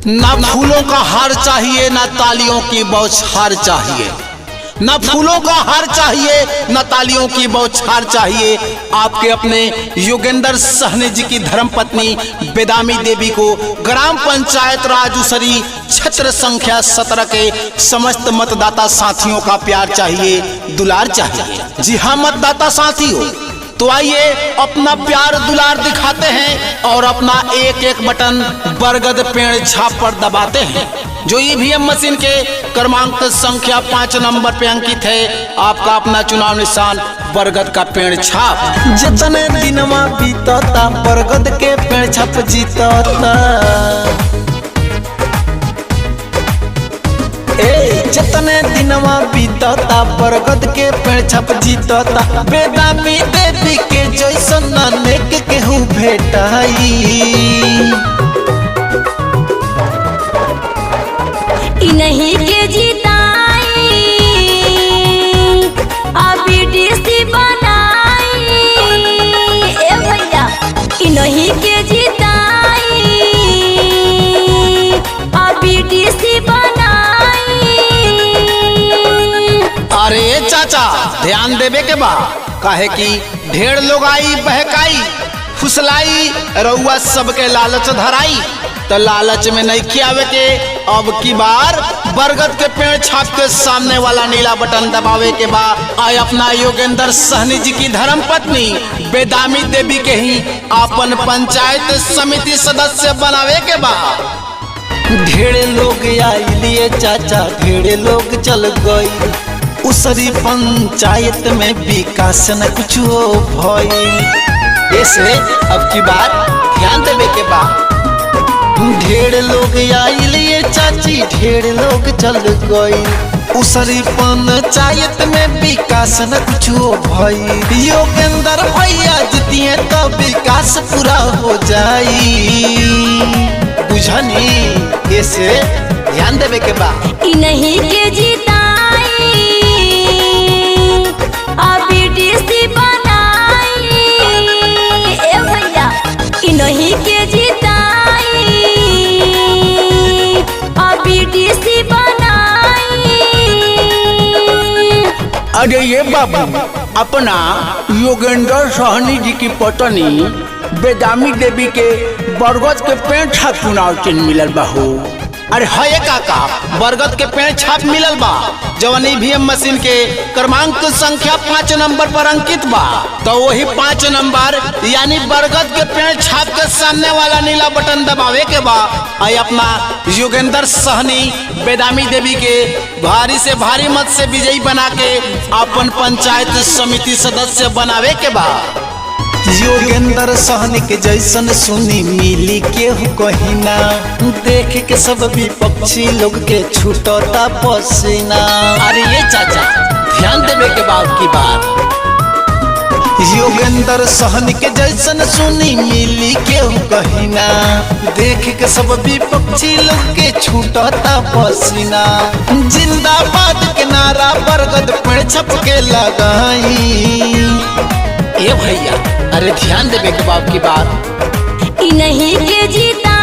ना फूलों का हार चाहिए, ना तालियों की बौछार चाहिए। ना फूलों का हार चाहिए, ना तालियों की बौछार चाहिए। आपके अपने योगेंद्र सहनी जी की धर्मपत्नी बेदामी देवी को ग्राम पंचायत राजूसरी क्षेत्र संख्या 17 के समस्त मतदाता साथियों का प्यार चाहिए, दुलार चाहिए। जी हाँ मतदाता साथियों, तो आइए अपना प्यार दुलार दिखाते हैं और अपना एक एक बटन बरगद पेड़ छाप पर दबाते हैं, जो ईवीएम मशीन के क्रमांक संख्या 5 नंबर पे अंकित है। आपका अपना चुनाव निशान बरगद का पेड़ छाप। जितने दिनवा बीतता बरगद के पेड़ छाप जीतता। जितने दिनवा बीतता बरगद के पेड़ छाप जीतता। बेदामी देवी के जैसन नेक केहू भेटाई। नहीं के जीताई बीडीसी बनाई। ए भैया नहीं के जीताई बीडीसी बनाई। अरे चाचा ध्यान देवे के बा, काहे कि ढेर लोग आई बहकाई फुसलाई रउआ सबके लालच धराई। तो लालच में नहीं खियावे के, अब की बार बरगद के पेड़ छाप के सामने वाला नीला बटन दबावे के बा। आय अपना योगेंद्र सहनी जी की धर्मपत्नी बेदामी देवी के ही अपन पंचायत समिति सदस्य बनावे के बा। ढेरे लोग आइलिए चाचा, ढेरे लोग चल गई। उसरी पंचायत में विकास न कुछ भई। ऐसे अब की बार ध्यान देवे के बा। ढेर लोग आइलिए चाची, ढेर लोग चल गई। उसरी पंचायत में विकास न कुछ भई। योगेंद्र भैया जीतिए तो विकास पूरा हो जाई। बुझनी ऐसे ध्यान देवे के बा। नहीं के जीताई बीडीसी बनाई। ए भैया नहीं के जीताई बीडीसी बनाई। अरे ये बाबू, अपना योगेंद्र सहनी जी की पत्नी बेदामी देवी के बरगद के पेड़ छाप चुनाव चिन्ह मिलल बा हो। अरे है काका, बरगद के पेड़ छाप मिलल बा, जवन ईवीएम मशीन के क्रमांक संख्या 5 नंबर पर अंकित बा। तो वही 5 नंबर यानी बरगद के पेड़ छाप के सामने वाला नीला बटन दबावे के बा। आई अपना योगेंद्र सहनी बेदामी देवी के भारी से भारी मत से विजयी बना के अपन पंचायत समिति सदस्य बनावे के बा। योगेंद्र सहनी के जैसन सुनी मिली केहू कहिना। देख के सब विपक्षी लोग के छूटता पसीना। अरे ये चाचा ध्यान देवे के बाद की बात। योगेंद्र सहनी के जैसन सुनी मिली केहू कहिना। देख के सब विपक्षी लोग के छूटता पसीना। जिंदाबाद के नारा बरगद पेड़ छप के लगाई। ए भैया अरे ध्यान देवे के बाप की बात। नहीं के जीता